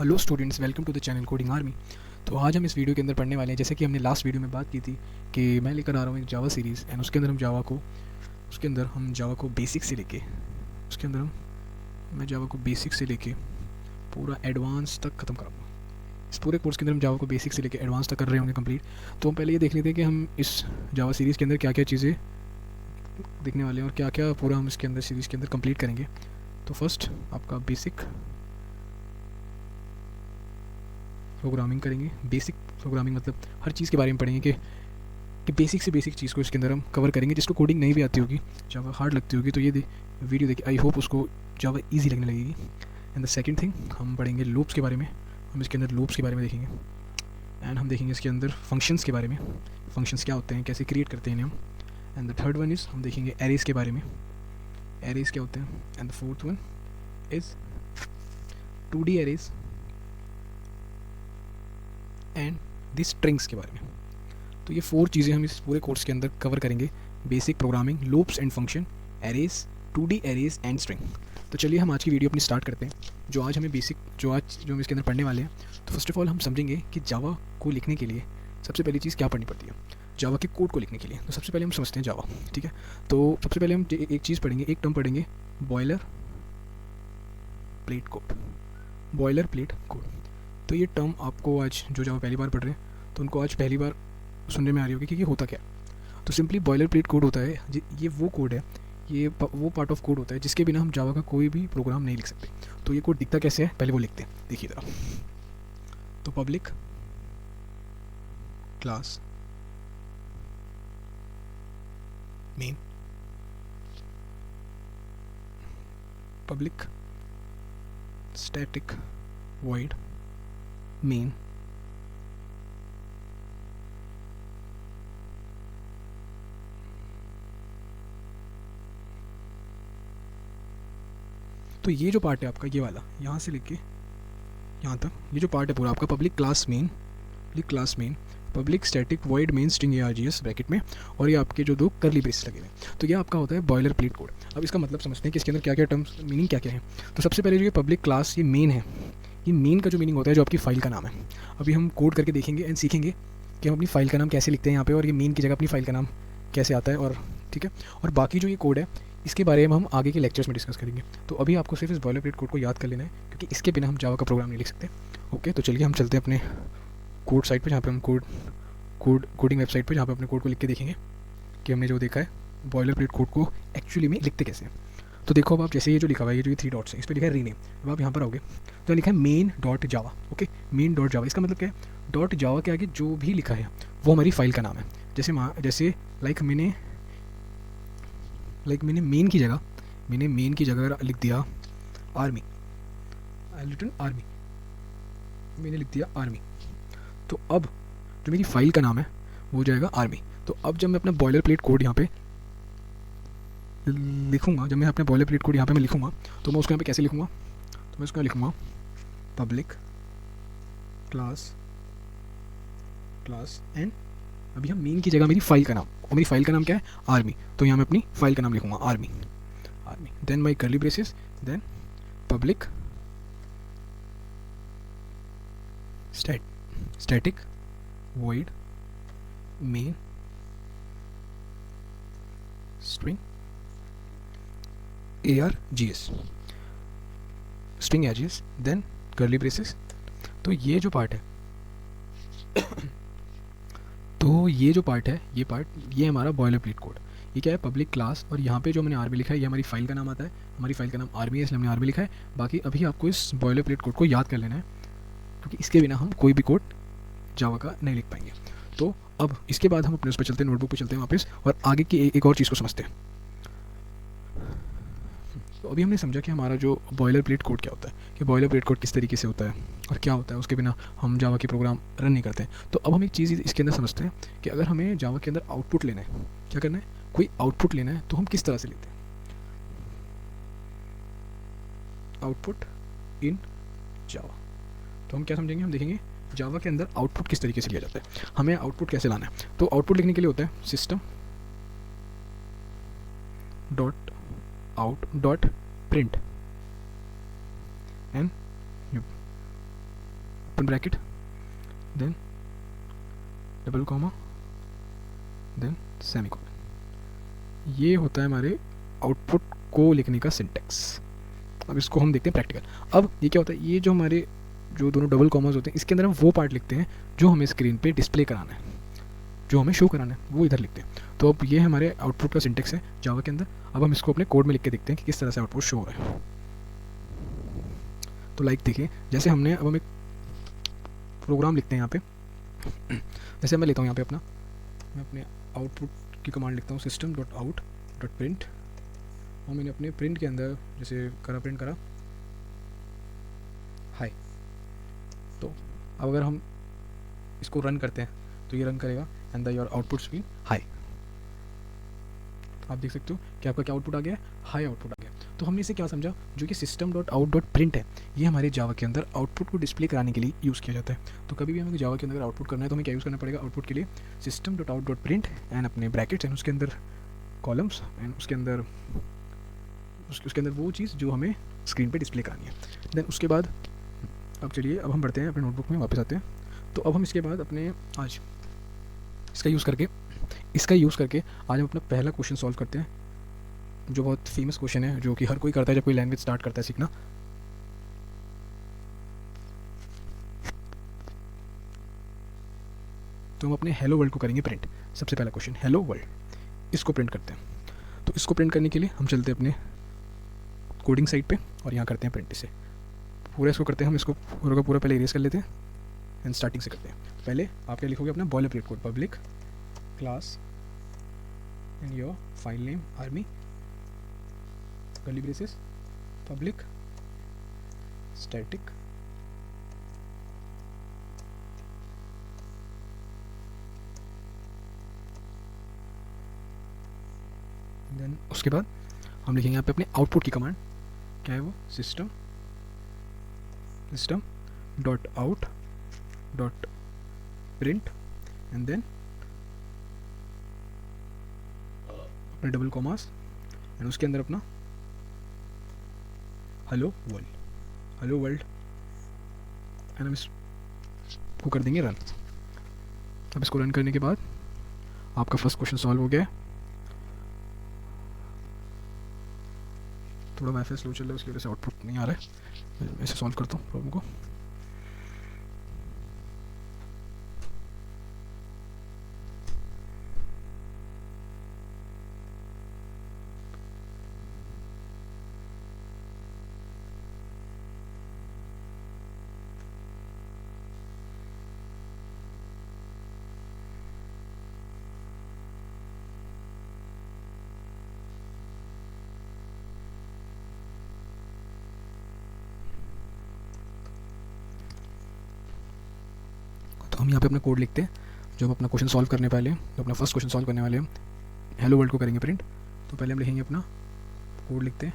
Hello students, welcome to the channel Coding Army. तो आज हम इस वीडियो के अंदर पढ़ने वाले हैं, जैसे कि हमने लास्ट वीडियो में बात की थी कि मैं लेकर आ रहा हूँ एक जावा सीरीज़ एंड उसके अंदर हम जावा को बेसिक से लेके उसके अंदर हम मैं जावा को बेसिक से लेके पूरा एडवांस तक ख़त्म कराऊंगा। इस पूरे कोर्स के अंदर हम जावा को बेसिक से लेके एडवांस तक कर रहे होंगे कंप्लीट। तो हम पहले ये देख लेते हैं कि हम इस जावा सीरीज़ के अंदर क्या क्या चीज़ें देखने वाले हैं और क्या क्या पूरा हम इसके अंदर सीरीज़ के अंदर कंप्लीट करेंगे। तो फर्स्ट आपका बेसिक प्रोग्रामिंग करेंगे। बेसिक प्रोग्रामिंग मतलब हर चीज़ के बारे में पढ़ेंगे कि बेसिक से बेसिक चीज़ को इसके अंदर हम कवर करेंगे। जिसको कोडिंग नहीं भी आती होगी, जावा हार्ड लगती होगी, तो ये वीडियो देखिए, आई होप उसको जावा इजी लगने लगेगी। एंड द सेकंड थिंग, हम पढ़ेंगे लूप्स के बारे में। हम इसके अंदर लूप्स के बारे में देखेंगे एंड हम देखेंगे इसके अंदर फंक्शंस के बारे में, फंक्शंस क्या होते हैं, कैसे क्रिएट करते हैं इन्हें हम। And the third one is हम देखेंगे एरेज़ के बारे में, एरेज़ क्या होते हैं। And the fourth one is 2D arrays and the strings के बारे में। तो ये 4 चीज़ें हम इस पूरे कोर्स के अंदर कवर करेंगे: basic programming, loops and function, arrays, 2D arrays and string. तो चलिए हम आज की वीडियो अपनी स्टार्ट करते हैं। जो हम इसके अंदर पढ़ने वाले हैं, तो फर्स्ट ऑफ ऑल हम समझेंगे कि जावा को लिखने के लिए सबसे पहली चीज़ क्या पढ़नी पड़ती है। जावा के कोड को लिखने के लिए तो सबसे पहले हम समझते हैं जावा, ठीक है। तो सबसे पहले हम एक चीज़ पढ़ेंगे, एक टर्म पढ़ेंगे, boiler plate code. Boiler plate code, तो ये टर्म आपको आज जो जावा पहली बार पढ़ रहे हैं तो उनको आज पहली बार सुनने में आ रही होगी कि ये होता क्या। तो सिंपली बॉयलर प्लेट कोड होता है, ये वो कोड है, ये वो पार्ट ऑफ कोड होता है जिसके बिना हम जावा का कोई भी प्रोग्राम नहीं लिख सकते। तो ये कोड दिखता कैसे है, पहले वो लिखते हैं, देखिए ज़रा। तो public class main, public static void main, तो ये जो पार्ट है आपका, ये वाला यहाँ से लेके यहाँ तक, ये जो पार्ट है पूरा आपका public class main, public static void main string ARGS bracket में, और ये आपके जो 2 कर्ली ब्रेस लगे हुए हैं। तो ये आपका होता है बॉयलर प्लेट कोड। अब इसका मतलब समझते हैं कि इसके अंदर क्या क्या टर्म्स, मीनिंग क्या क्या है। तो सबसे पहले जो ये पब्लिक क्लास, ये मेन है, ये मेन का जो मीनिंग होता है जो आपकी फ़ाइल का नाम है। अभी हम कोड करके देखेंगे एंड सीखेंगे कि हम अपनी फ़ाइल का नाम कैसे लिखते हैं यहाँ पे, और ये मेन की जगह अपनी फ़ाइल का नाम कैसे आता है, और ठीक है। और बाकी जो ये कोड है इसके बारे में हम आगे के लेक्चर्स में डिस्कस करेंगे। तो अभी आपको सिर्फ इस बॉयलर प्लेट कोड को याद कर लेना है, क्योंकि इसके बिना हम जावा का प्रोग्राम नहीं लिख सकते। ओके, तो चलिए हम चलते हैं अपने कोड साइट पर, जहाँ पर हम कोडिंग वेबसाइट पर, जहाँ पर अपने कोड को लिख के देखेंगे कि हमने जो देखा है बॉयलर प्लेट कोड को एक्चुअली में लिखते कैसे हैं। तो देखो अब आप जैसे ये जो लिखा हुआ है, ये जो 3 डॉट्स है, इस पर लिखा है रीनेम। अब आप यहाँ पर आओगे तो लिखा है मेन डॉट जावा। ओके, मेन डॉट जावा, इसका मतलब क्या है, डॉट जावा के आगे जो भी लिखा है वो हमारी फाइल का नाम है। जैसे मैंने मेन की जगह लिख दिया आर्मी, आई रिटन आर्मी, मैंने लिख दिया आर्मी। तो अब जो मेरी फाइल का नाम है वो हो जाएगा आर्मी। तो अब जब मैं अपना बॉयलर प्लेट कोड यहाँ पे लिखूंगा, जब मैं अपने बॉयलर प्लेट कोड यहाँ पे मैं लिखूंगा, तो मैं उसको यहाँ पे कैसे लिखूंगा, तो मैं उसको लिखूंगा पब्लिक क्लास एंड अभी हम मेन की जगह मेरी फाइल का नाम, और मेरी फाइल का नाम क्या है, आर्मी। तो यहाँ मैं अपनी फाइल का नाम लिखूंगा army, then my curly braces, then public static void main string ARGS, then curly braces. तो ये जो पार्ट है ये हमारा बॉयलर प्लेट कोड। ये क्या है, पब्लिक क्लास, और यहाँ पे जो मैंने आर्मी लिखा है ये हमारी फाइल का नाम आता है। हमारी फाइल का नाम आर्मी है, इसलिए हमने आर्मी लिखा है। बाकी अभी आपको इस बॉयलर प्लेट कोड को याद कर लेना है, क्योंकि इसके बिना हम कोई भी कोड जावा का नहीं लिख पाएंगे। तो अब इसके बाद हम अपने उस पर चलते हैं, नोटबुक पे चलते हैं वापस, और आगे की एक और चीज़ को समझते हैं। तो अभी हमने समझा कि हमारा जो बॉयलर प्लेट कोड क्या होता है, कि बॉयलर प्लेट कोड किस तरीके से होता है और क्या होता है, उसके बिना हम जावा के प्रोग्राम रन नहीं करते। तो अब हम एक चीज़ इसके अंदर समझते हैं कि अगर हमें जावा के अंदर आउटपुट लेना है, क्या करना है, कोई आउटपुट लेना है, तो हम किस तरह से लेते हैं। आउटपुट इन जावा, तो हम क्या समझेंगे, हम देखेंगे जावा के अंदर आउटपुट किस तरीके से लिया जाता है, हमें आउटपुट कैसे लाना है। तो आउटपुट लिखने के लिए होता है system dot out dot print and open bracket, then double comma, then semicolon. ये होता है हमारे आउटपुट को लिखने का सिंटेक्स। अब इसको हम देखते हैं प्रैक्टिकल। अब ये क्या होता है, ये जो हमारे जो दोनों डबल कॉमास होते हैं, इसके अंदर हम वो पार्ट लिखते हैं जो हमें स्क्रीन पे डिस्प्ले कराना है, जो हमें शो कराना है, वो इधर लिखते हैं। तो अब ये हमारे आउटपुट का सिंटेक्स है जावा के अंदर। अब हम इसको अपने कोड में लिख के देखते हैं कि किस तरह से आउटपुट शो हो रहा है। तो लाइक देखिए, जैसे हमने अब हम एक प्रोग्राम लिखते हैं यहाँ पे। जैसे मैं लेता हूँ यहाँ पे अपना, मैं अपने आउटपुट की कमांड लिखता हूँ system.out.print, और मैंने अपने प्रिंट के अंदर जैसे करा, प्रिंट करा हाय। तो अब अगर हम इसको रन करते हैं तो ये रन करेगा and the your outputs will high. आप देख सकते हो कि आपका क्या आउटपुट आ गया है, हाई आउटपुट आ गया। तो हमने इसे क्या समझा, जो कि system.out.print है, ये हमारे जावा के अंदर आउटपुट को डिस्प्ले कराने के लिए यूज़ किया जाता है। तो कभी भी हमें जावा के अंदर आउटपुट करना है तो हमें क्या यूज़ करना पड़ेगा आउटपुट के लिए, system.out.print एंड अपने ब्रैकेट्स एंड उसके अंदर कॉलम्स एंड उसके अंदर वो चीज़ जो हमें स्क्रीन पे डिस्प्ले करानी है। देन उसके बाद अब चलिए, अब हम बढ़ते हैं अपने नोटबुक में वापस आते हैं। तो अब हम इसके बाद अपने आज इसका यूज़ करके आज हम अपना पहला क्वेश्चन सॉल्व करते हैं, जो बहुत फेमस क्वेश्चन है, जो कि हर कोई करता है जब कोई लैंग्वेज स्टार्ट करता है सीखना। तो हम अपने हेलो वर्ल्ड को करेंगे प्रिंट। सबसे पहला क्वेश्चन हेलो वर्ल्ड, इसको प्रिंट करते हैं। तो इसको प्रिंट करने के लिए हम चलते हैं अपने कोडिंग साइट पे और यहाँ करते हैं प्रिंट। इसे पूरा इसको करते हैं हम, इसको पूरा का पूरा पहले इरेज कर लेते हैं एंड स्टार्टिंग से करते हैं। पहले आप क्या लिखोगे, अपना boilerplate code, public class and your file name army curly braces public static then उसके बाद हम लिखेंगे यहाँ पे अपने आउटपुट की कमांड, क्या है वो, system dot out dot print and then अपने डबल कॉमास एंड उसके अंदर अपना हेलो वर्ल्ड एंड हम इसको कर देंगे रन। अब इसको रन करने के बाद आपका फर्स्ट क्वेश्चन सॉल्व हो गया है। थोड़ा वाईफाई स्लो चल रहा है, उसकी वजह से आउटपुट नहीं आ रहा है। मैं इसे सॉल्व करता हूँ प्रॉब्लम को। तो हम यहाँ पे अपना कोड लिखते हैं, जो हम अपना क्वेश्चन सॉल्व करने वाले हैं, जो अपना फर्स्ट क्वेश्चन सॉल्व करने वाले हैं, हेलो वर्ल्ड को करेंगे प्रिंट। तो पहले हम लिखेंगे अपना कोड, लिखते हैं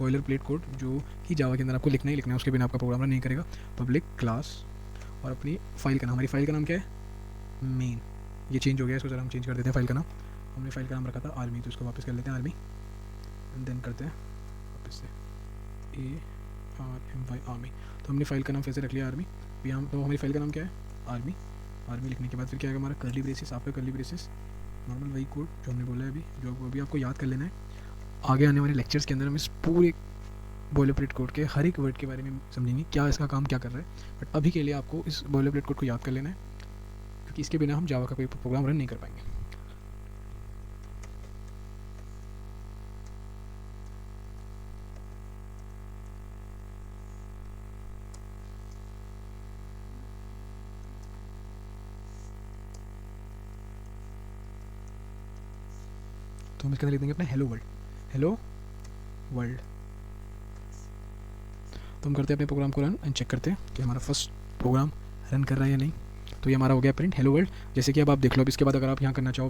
बॉयलर प्लेट कोड, जो कि जावा के अंदर आपको लिखना ही लिखना है, उसके बिना आपका प्रोग्राम रन नहीं करेगा। पब्लिक क्लास और अपनी फाइल का नाम, हमारी फाइल का नाम क्या है, मेन। ये चेंज हो गया, इसको जरा हम चेंज कर देते हैं फाइल का नाम। हमने फाइल का नाम रखा था आर्मी, तो इसको वापस कर लेते हैं आर्मी एंड देन करते हैं वापस से ARMY आर्मी। तो हमने फाइल का नाम फिर से रख लिया आर्मी। यहाँ तो हमारी फाइल का नाम क्या है, आर्मी लिखने के बाद फिर क्या आएगा हमारा कर्ली ब्रेसेस, आपका कर्ली ब्रेसेस नॉर्मल वही कोड जो हमने बोला है अभी, जो अभी आपको याद कर लेना है। आगे आने वाले लेक्चर्स के अंदर हम इस पूरे बॉयलरप्लेट कोड के हर एक वर्ड के बारे में समझेंगे, क्या इसका काम क्या कर रहा है। बट अभी के लिए आपको इस बॉयलरप्लेट कोड को याद कर लेना है, क्योंकि इसके बिना हम जावा का कोई प्रोग्राम रन नहीं कर पाएंगे। तो हम इसके अंदर लिख देंगे अपना हेलो वर्ल्ड। तो हम करते हैं अपने प्रोग्राम को रन एंड चेक करते हैं कि हमारा फर्स्ट प्रोग्राम रन कर रहा है या नहीं। तो ये हमारा हो गया प्रिंट हेलो वर्ल्ड। जैसे कि अब आप देख लो, अब इसके बाद अगर आप यहाँ करना चाहो,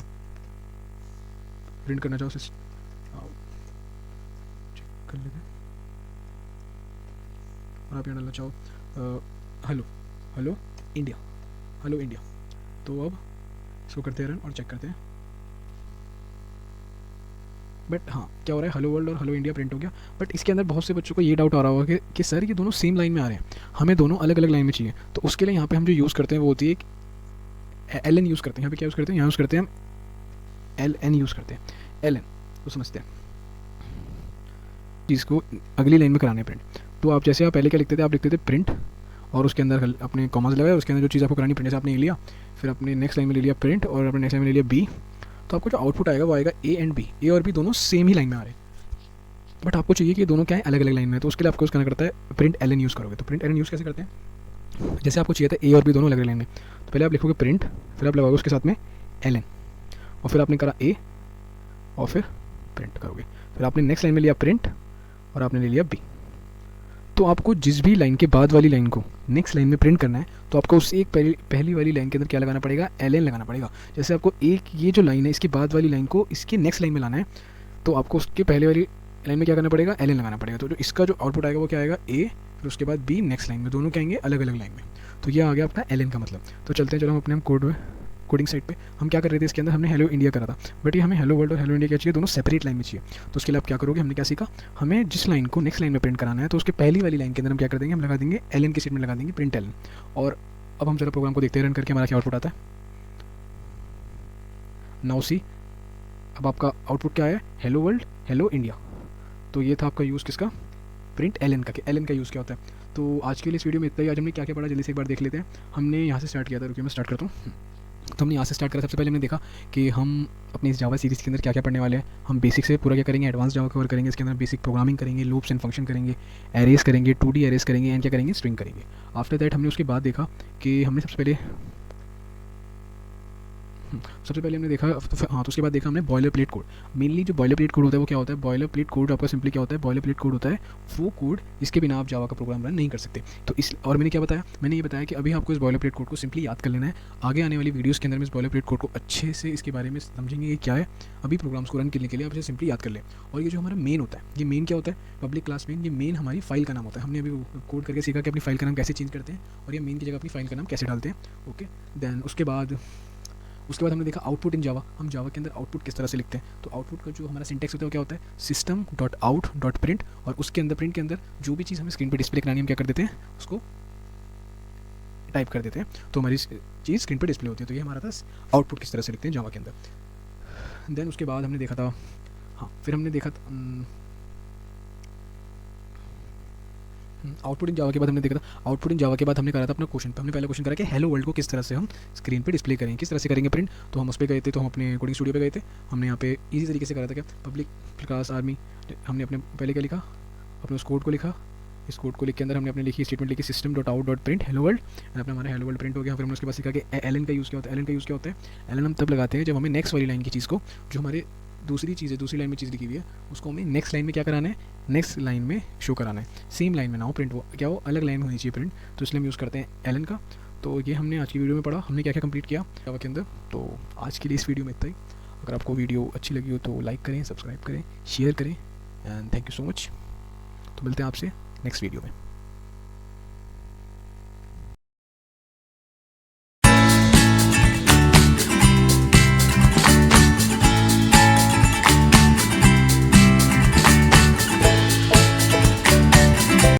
प्रिंट करना चाहो, चेक कर लेते हैं, और आप यहाँ डालना चाहो हेलो इंडिया। तो अब इसको करते हैं रन और चेक करते हैं। बट हाँ क्या हो रहा है, हेलो वर्ल्ड और हेलो इंडिया प्रिंट हो गया। बट इसके अंदर बहुत से बच्चों को ये डाउट आ रहा होगा कि सर ये दोनों सेम लाइन में आ रहे हैं, हमें दोनों अलग अलग लाइन में चाहिए। तो उसके लिए यहाँ पे हम जो यूज़ करते हैं वो होती है एल एन यूज़ करते हैं। यहाँ पे क्या यूज़ करते हैं, यहाँ यूज़ करते हैं हम एल एन यूज़ करते हैं। एल एन तो समझते हैं चीज़ को अगली लाइन में कराने प्रिंट। तो आप जैसे आप पहले क्या लिखते थे, आप लिखते थे प्रिंट और उसके अंदर अपने कॉमास लगाए, उसके अंदर जो चीज़ आपको करानी प्रिंट, जैसे आपने लिया, फिर अपने नेक्स्ट लाइन में ले लिया प्रिंट और अपने नेक्स्ट लाइन में ले लिया बी। तो आपको जो आउटपुट आएगा वो आएगा ए एंड बी, ए और बी दोनों सेम ही लाइन में आ रहे हैं, बट आपको चाहिए कि दोनों क्या है, अलग अलग लाइन में। तो उसके लिए आपको करना करता है प्रिंट एल एन यूज़ करोगे। तो प्रिंट एल एन यूज़ कैसे करते हैं, जैसे आपको चाहिए था ए और बी दोनों अलग अलग लाइन में, तो पहले आप लिखोगे प्रिंट, फिर आप लगाओगे उसके साथ में एल एन, और फिर आपने करा ए और फिर प्रिंट करोगे। फिर आपने नेक्स्ट लाइन में लिया प्रिंट और आपने ले लिया बी। तो आपको जिस भी लाइन के बाद वाली लाइन को नेक्स्ट लाइन में प्रिंट करना है, तो आपको उस एक पहली वाली लाइन के अंदर क्या लगाना पड़ेगा, एल एन लगाना पड़ेगा। जैसे आपको एक ये जो लाइन है इसके बाद वाली लाइन को इसके नेक्स्ट लाइन में लाना है, तो आपको उसके पहले वाली लाइन में क्या करना पड़ेगा, एल एन लगाना पड़ेगा। तो जो इसका जो आउटपुट आएगा वो क्या आएगा, ए, फिर उसके बाद बी नेक्स्ट लाइन में, दोनों क्या आएंगे अलग अलग लाइन में। तो ये आ गया आपका एल एन का मतलब। तो चलते हैं, चलो हम अपने कोडिंग साइड पे हम क्या कर रहे थे, इसके अंदर हमने हेलो इंडिया करा था, बट ये हमें हेलो वर्ल्ड और हेलो इंडिया क्या चाहिए, दोनों सेपरेट लाइन में चाहिए। तो उसके लिए आप क्या करोगे, हमने क्या सीखा, हमें जिस लाइन को नेक्स्ट लाइन में प्रिंट कराना है, तो उसके पहली वाली लाइन के अंदर हम क्या कर देंगे, हम लगा देंगे एल एन की स्टेटमेंट लगा देंगे, प्रिंट एल एन। और अब हम जरा प्रोग्राम को देखते हैं रन करके हमारा क्या आउटपुट आता है। नाउ सी, अब आपका आउटपुट क्या है, हेलो वर्ल्ड हेलो इंडिया। तो ये था आपका यूज़ किसका, प्रिंट एल एन का, कि एल एन का यूज़ क्या होता है। तो आज के लिए इस वीडियो में इतना ही। आज हमने क्या क्या पढ़ा जल्दी से एक बार देख लेते हैं। हमने यहाँ से स्टार्ट किया था, रुकिए मैं स्टार्ट करता हूँ। तो हमने यहाँ से स्टार्ट करा। सबसे पहले हमने देखा कि हम अपनी इस जावा सीरीज़ के अंदर क्या क्या पढ़ने वाले हैं। हम बेसिक से पूरा क्या करेंगे, एडवांस जावा कवर करेंगे। इसके अंदर बेसिक प्रोग्रामिंग करेंगे, लूप्स एंड फंक्शन करेंगे, एरेज करेंगे, 2D एरेज करेंगे, एंड क्या करेंगे, स्ट्रिंग करेंगे। आफ्टर दैट हमने उसके बाद देखा कि हमने सबसे पहले हमने देखा, हाँ, तो उसके बाद देखा हमने बॉयलर प्लेट कोड। मेनली जो बॉयलर प्लेट कोड होता है वो क्या होता है, बॉयलर प्लेट कोड आपका सिंपली क्या होता है, बॉयलर प्लेट कोड होता है वो कोड जिसके बिना आप जावा का प्रोग्राम रन नहीं कर सकते। तो इस, और मैंने क्या बताया, मैंने ये बताया कि अभी आपको इस बॉयलर प्लेट कोड को सिंपली याद कर लेना है। आगे आने वाली वीडियोज़ के अंदर में इस बॉयलर प्लेट कोड को अच्छे से इसके बारे में समझेंगे कि क्या है। अभी प्रोग्राम्स को रन करने के लिए आप इसे सिंपली याद कर लें। और ये जो हमारा मेन होता है, ये मेन क्या होता है, पब्लिक क्लास मेन, ये मेन हमारी फाइल का नाम होता है। हमने अभी कोड करके सीखा कि अपनी फाइल का नाम कैसे चेंज करते हैं और ये मेन की जगह अपनी फाइल का नाम कैसे डालते हैं। ओके, देन उसके बाद हमने देखा आउटपुट इन जावा। हम जावा के अंदर आउटपुट किस तरह से लिखते हैं। तो आउटपुट का जो हमारा सिंटेक्स होता है वो क्या होता है, system dot out dot print, और उसके अंदर प्रिंट के अंदर जो भी चीज़ हमें स्क्रीन पे डिस्प्ले करानी है हम क्या कर देते हैं, उसको टाइप कर देते हैं, तो हमारी चीज़ स्क्रीन पे डिस्प्ले होती है। तो ये हमारा था आउटपुट किस तरह से लिखते हैं जावा के अंदर। देन उसके बाद हमने देखा था, हाँ, फिर हमने देखा आउटपुट इन जावा के बाद हमने देखा था, आउटपुट इन जावा के बाद हमने करा था अपना क्वेश्चन। हमने पहला क्वेश्चन करा कि हेलो वर्ल्ड को किस तरह से हम स्क्रीन पे डिस्प्ले करेंगे, किस तरह से करेंगे प्रिंट। तो हम उस पर गए थे, तो हम अपने कोडिंग स्टूडियो पे गए थे। हमने यहाँ पे इजी तरीके से करा था क्या, पब्लिक क्लास आर्मी, हमने अपने पहले क्या लिखा, अपने उस कोड को लिखा। इस कोड को लिख के अंदर हमने अपने लिखी स्टेटमेंट लिखी, system dot out dot print hello world, and अपना हमारा हेलो वर्ल्ड प्रिंट हो गया। फिर हमने उसके बाद सीखा कि एल एन का यूज़ क्या होता है। एल एन का यूज़ क्या होता है, एल एन हम तब लगाते हैं जब हमें नेक्स्ट वाली लाइन की चीज़ को, जो हमारे दूसरी चीज़ है, दूसरी लाइन में चीज़ लिखी हुई है, उसको हमें नेक्स्ट लाइन में क्या कराना है, नेक्स्ट लाइन में शो कराना है। सेम लाइन में ना हो प्रिंट, वो क्या हो, अलग लाइन होनी चाहिए प्रिंट। तो इसलिए हम यूज़ करते हैं एल एन का। तो ये हमने आज की वीडियो में पढ़ा, हमने क्या क्या कंप्लीट किया जावा के अंदर। तो आज के लिए इस वीडियो में इतना ही। अगर आपको वीडियो अच्छी लगी हो तो लाइक करें, सब्सक्राइब करें, शेयर करें, and thank you so much. तो मिलते हैं आपसे नेक्स्ट वीडियो में।